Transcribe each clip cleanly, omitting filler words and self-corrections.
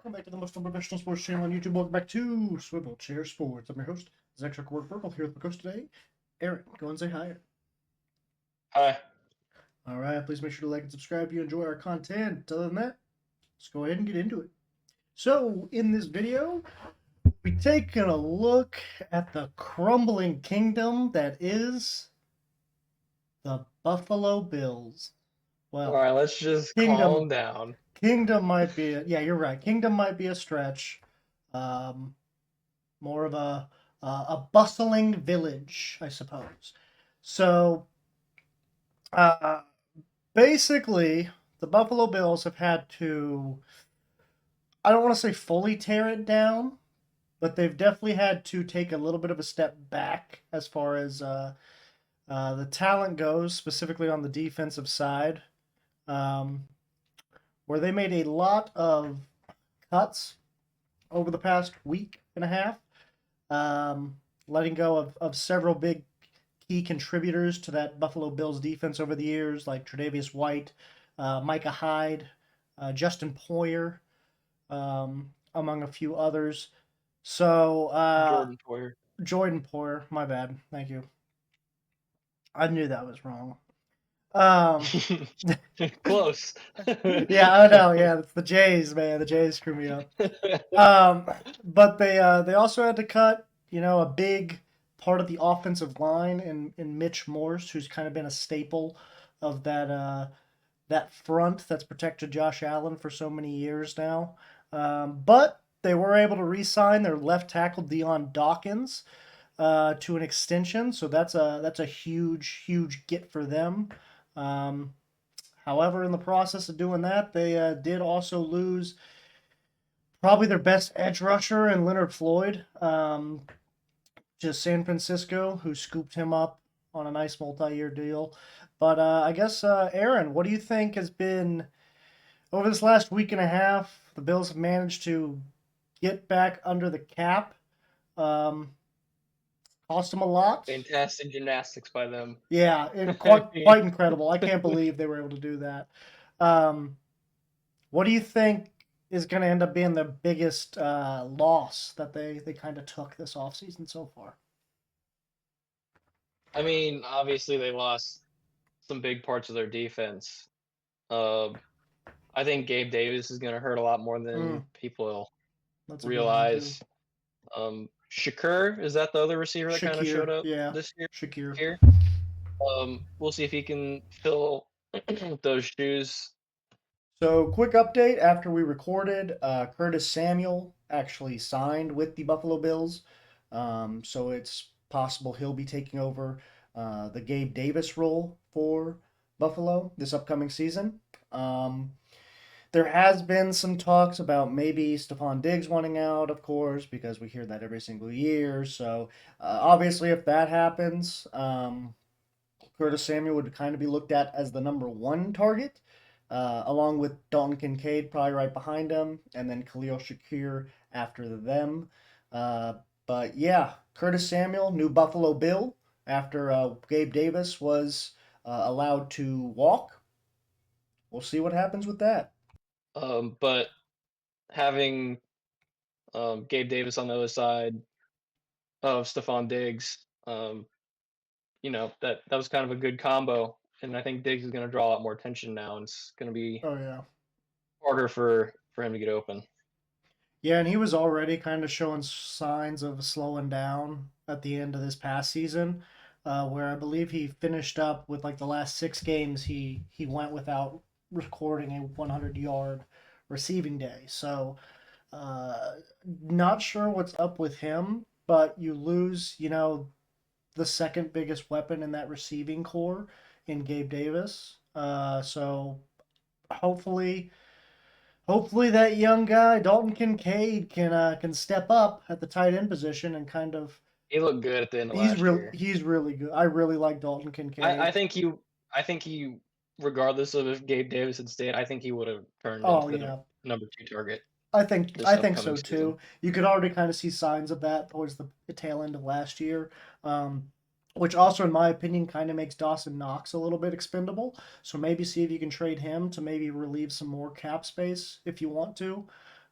Welcome back to the most professional sports channel on YouTube. Welcome back to Swivel Chair Sports. I'm your host, Zach Sharkboard Purple, here with my coach today, Aaron. Go and say hi. Hi. All right, please make sure to like and subscribe if you enjoy our content. Other than that, let's go ahead and get into it. So, in this video, we're taking a look at the crumbling kingdom that is the Buffalo Bills. All Well, right, let's just kingdom calm down. kingdom might be yeah, you're right. Kingdom might be a stretch. Um, More of a bustling village, I suppose. So uh, basically, the Buffalo Bills have had to, I don't want to say fully tear it down, but they've definitely had to take a little bit of a step back as far as the talent goes, specifically on the defensive side, um, where they made a lot of cuts over the past week and a half, letting go of several big key contributors to that Buffalo Bills defense over the years, like Tre'Davious White, Micah Hyde, Justin Poyer, among a few others. So Jordan Poyer. Jordan Poyer, my bad, thank you. I knew that was wrong. Um, Close. yeah, I know. Yeah, it's the Jays, man. The Jays screw me up. Um, but they also had to cut, a big part of the offensive line in Mitch Morse, who's kind of been a staple of that front that's protected Josh Allen for so many years now. But they were able to re-sign their left tackle Deion Dawkins to an extension, so that's a huge get for them. Um, However, in the process of doing that, they did also lose probably their best edge rusher in Leonard Floyd, just San Francisco, who scooped him up on a nice multi-year deal. But I guess, Aaron, what do you think has been over this last week and a half? The Bills have managed to get back under the cap. Um, Cost them a lot. Fantastic gymnastics by them. Yeah, and quite incredible. I can't believe they were able to do that. Um, what do you think is going to end up being the biggest loss that they kind of took this offseason so far? I mean, obviously they lost some big parts of their defense. Uh, I think Gabe Davis is going to hurt a lot more than Mm, people that's a good one too. realize. Shakur, is that the other receiver that kind of showed Shakir, up yeah, this year? Shakir. Here, we'll see if he can fill those shoes. So, quick update after we recorded, Curtis Samuel actually signed with the Buffalo Bills. So, it's possible he'll be taking over the Gabe Davis role for Buffalo this upcoming season. Um, there has been some talks about maybe Stephon Diggs wanting out, of course, because we hear that every single year. So, obviously, if that happens, Curtis Samuel would kind of be looked at as the number one target, along with Dalton Kincaid probably right behind him, and then Khalil Shakir after them. Uh, but yeah, Curtis Samuel, new Buffalo Bill, after Gabe Davis was allowed to walk. We'll see what happens with that. But having Gabe Davis on the other side of Stephon Diggs, that was kind of a good combo. And I think Diggs is going to draw a lot more attention now, and it's going to be Oh yeah. harder for him to get open. Yeah, and he was already kind of showing signs of slowing down at the end of this past season, where I believe he finished up with like the last 6 games he went without recording a 100-yard receiving day. So, uh, not sure what's up with him, but you lose, the second biggest weapon in that receiving core in Gabe Davis. So hopefully hopefully that young guy Dalton Kincaid can step up at the tight end position and kind of He looked good at the end of last year. he's really good. I really like Dalton I, Kincaid. I think you I think he, regardless of if Gabe Davis had stayed, I think he would have turned Oh into the yeah. number 2 target I think this I think upcoming so season. too. You could already kind of see signs of that towards the tail end of last year. Which also, in my opinion, kind of makes Dawson Knox a little bit expendable. So maybe see if you can trade him to maybe relieve some more cap space if you want to.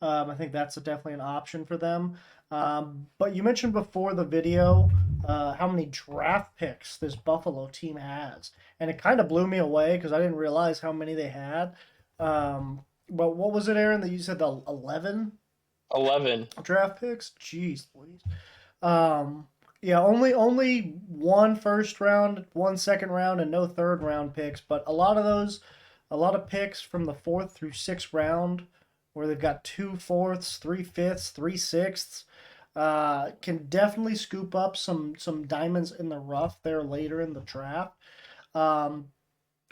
I think that's definitely an option for them. But you mentioned before the video how many draft picks this Buffalo team has, and it kind of blew me away because I didn't realize how many they had. But what was it, Aaron? That you said the 11 11. draft picks? Jeez, please. Um, yeah, only one first round, one second round, and no third round picks. But a lot of picks from the fourth through sixth round, where they've got two fourths, three fifths, three sixths, can definitely scoop up some diamonds in the rough there later in the draft. Um,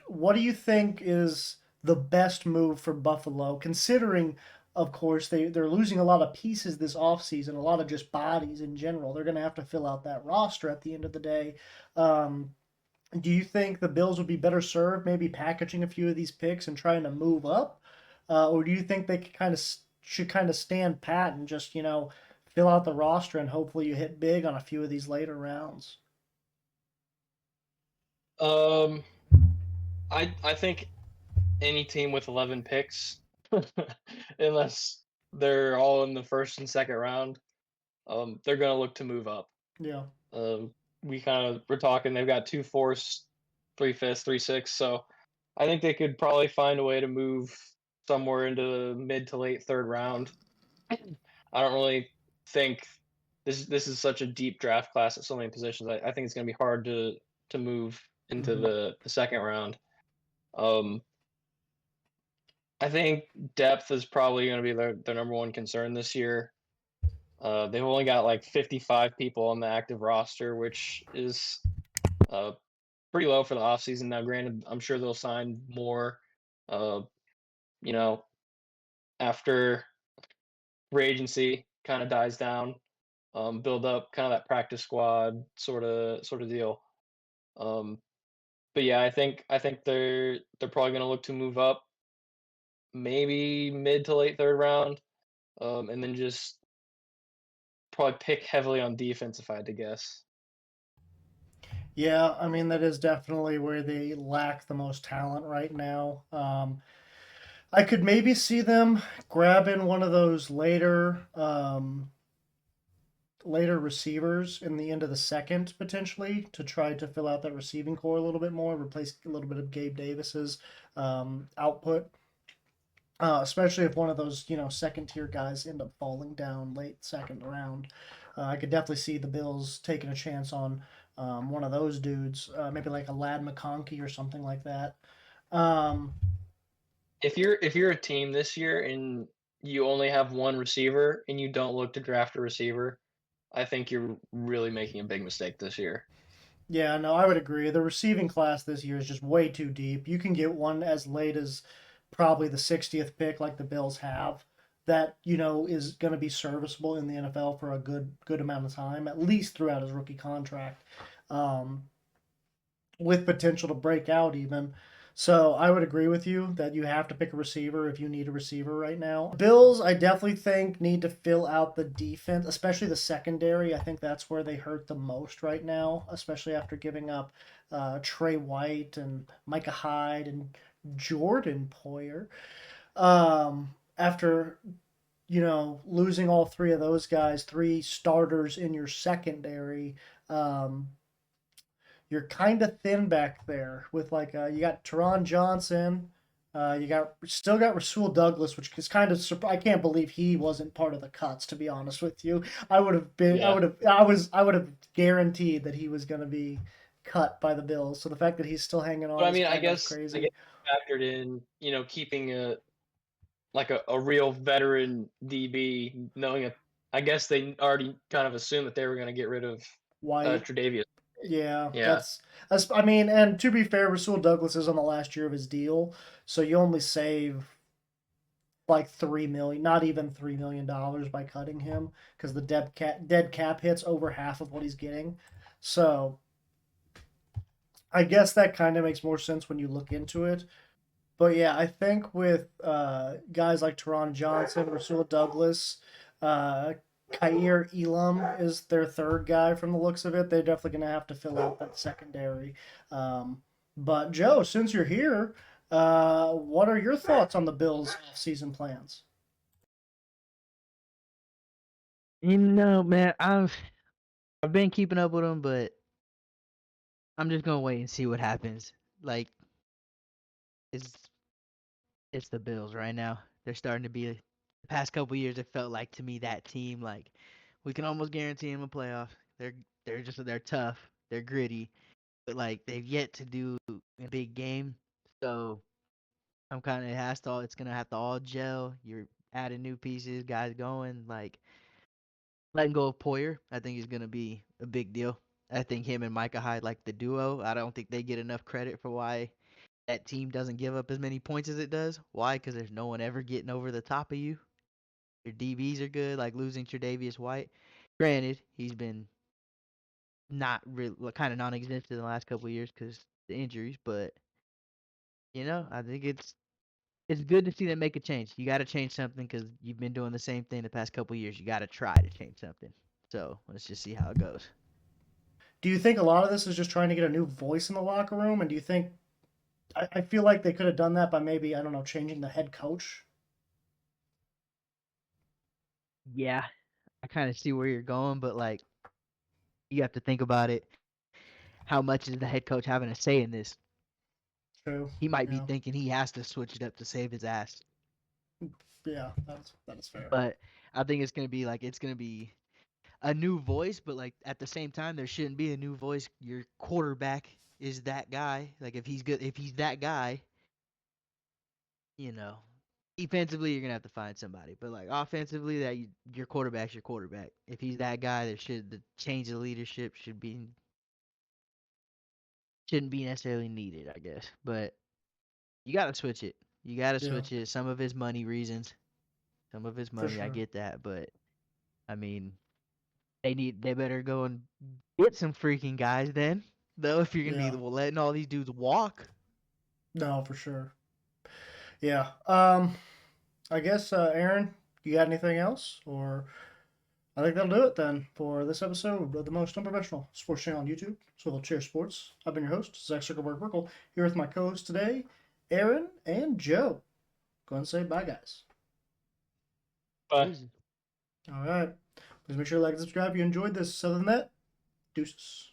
what do you think is the best move for Buffalo, considering, of course, they're losing a lot of pieces this offseason, a lot of just bodies in general. They're going to have to fill out that roster at the end of the day. Um, do you think the Bills would be better served maybe packaging a few of these picks and trying to move up? Or do you think they should kind of stand pat and just, fill out the roster and hopefully you hit big on a few of these later rounds? Um, I think any team with 11 picks, unless they're all in the first and second round, they're gonna look to move up. Yeah. Um, we're talking they've got two fourths, three fifths, three sixths, so I think they could probably find a way to move somewhere into the mid to late third round. I don't really think this is such a deep draft class at so many positions. I think it's gonna be hard to move into Hmm. the second round. Um, I think depth is probably gonna be their number one concern this year. They've only got like 55 people on the active roster, which is uh, pretty low for the offseason. Now, granted, I'm sure they'll sign more, uh, you know, after free agency kind of dies down, build up kind of that practice squad sort of deal. Um, but yeah, I think they're probably going to look to move up, maybe mid to late third round, and then just probably pick heavily on defense if I had to guess. Yeah, I mean that is definitely where they lack the most talent right now. I could maybe see them grabbing one of those later receivers in the end of the second potentially to try to fill out that receiving core a little bit more, replace a little bit of Gabe Davis's output. Especially if one of those second tier guys end up falling down late second round. I could definitely see the Bills taking a chance on one of those dudes, maybe like a Lad McConkey or something like that. Um, If you're a team this year and you only have one receiver and you don't look to draft a receiver, I think you're really making a big mistake this year. yeah, no, I would agree. The receiving class this year is just way too deep. You can get one as late as probably the 60th pick, like the Bills have, that is going to be serviceable in the NFL for a good amount of time, at least throughout his rookie contract. Um, with potential to break out even. So I would agree with you that you have to pick a receiver if you need a receiver right now. Bills, I definitely think need to fill out the defense, especially the secondary. I think that's where they hurt the most right now, especially after giving up Trey White and Micah Hyde and Jordan Poyer. After losing all three of those guys, three starters in your secondary. Um, you're kind of thin back there with like you got Teron Johnson, you got still got Rasul Douglas, which is kind of I can't believe he wasn't part of the cuts. To be honest with you, Yeah. I would have guaranteed that he was going to be cut by the Bills. So the fact that he's still hanging But on I is mean, I kind of guess I guess crazy. factored in, keeping a real veteran DB, knowing it. I guess they already kind of assumed that they were going to get rid of White, Tre'Davious. yeah, Yeah. that's. I mean, and to be fair, Rasul Douglas is on the last year of his deal, so you only save like 3 million, not even $3 million by cutting him because the dead cap hits over half of what he's getting. So I guess that kind of makes more sense when you look into it. But yeah, I think with guys like Teron Johnson, Rasul Douglas, uh, Kair Elam is their third guy from the looks of it. They're definitely going to have to fill out that secondary. Um, but Joe, since you're here, what are your thoughts on the Bills' season plans? Man, I've been keeping up with them, but I'm just gonna wait and see what happens. Like it's it's the Bills right now. They're starting to be the past couple years. It felt like to me that team like we can almost guarantee them a playoff. They're tough. They're gritty, but like they've yet to do a big game. So I'm kind of it's gonna have to all gel. You're adding new pieces, guys going like letting go of Poyer. I think is gonna be a big deal. I think him and Micah Hyde like the duo. I don't think they get enough credit for why that team doesn't give up as many points as it does. Why? Because there's no one ever getting over the top of you. Your DBs are good, like losing Tre'Davious White. Granted, he's been not really kind of non-existent in the last couple of years because the injuries, but I think it's good to see them make a change. You got to change something because you've been doing the same thing the past couple of years. You got to try to change something. So let's just see how it goes. Do you think a lot of this is just trying to get a new voice in the locker room? And do you think I feel like they could have done that by maybe, I don't know, changing the head coach? Yeah, I kind of see where you're going, but like you have to think about it. How much is the head coach having a say in this? True. He might be Yeah. thinking he has to switch it up to save his ass. Yeah, that is fair. But I think it's gonna be a new voice, but like at the same time, there shouldn't be a new voice. Your quarterback is that guy. Like if he's good, if he's that guy, you know, defensively you're gonna have to find somebody. But like offensively, your quarterback's your quarterback. If he's that guy, the change of leadership shouldn't be necessarily needed, I guess. But you gotta switch it. You gotta Yeah, switch it. Some of his money reasons, some of his for money. I sure. get that, but I mean, they better go and get some freaking guys then. Though if you're gonna be Yeah. letting all these dudes walk, No, for sure. Yeah. I guess Aaron, you got anything else? Or I think that'll do it then for this episode of the most unprofessional sports channel on YouTube, Swivel Chair Sports. I've been your host, Zach Circleberg Merkle, here with my co-hosts today, Aaron and Joe. Go ahead and say bye, guys. But Jesus. All right. Please make sure to like and subscribe if you enjoyed this. Other than that, deuces.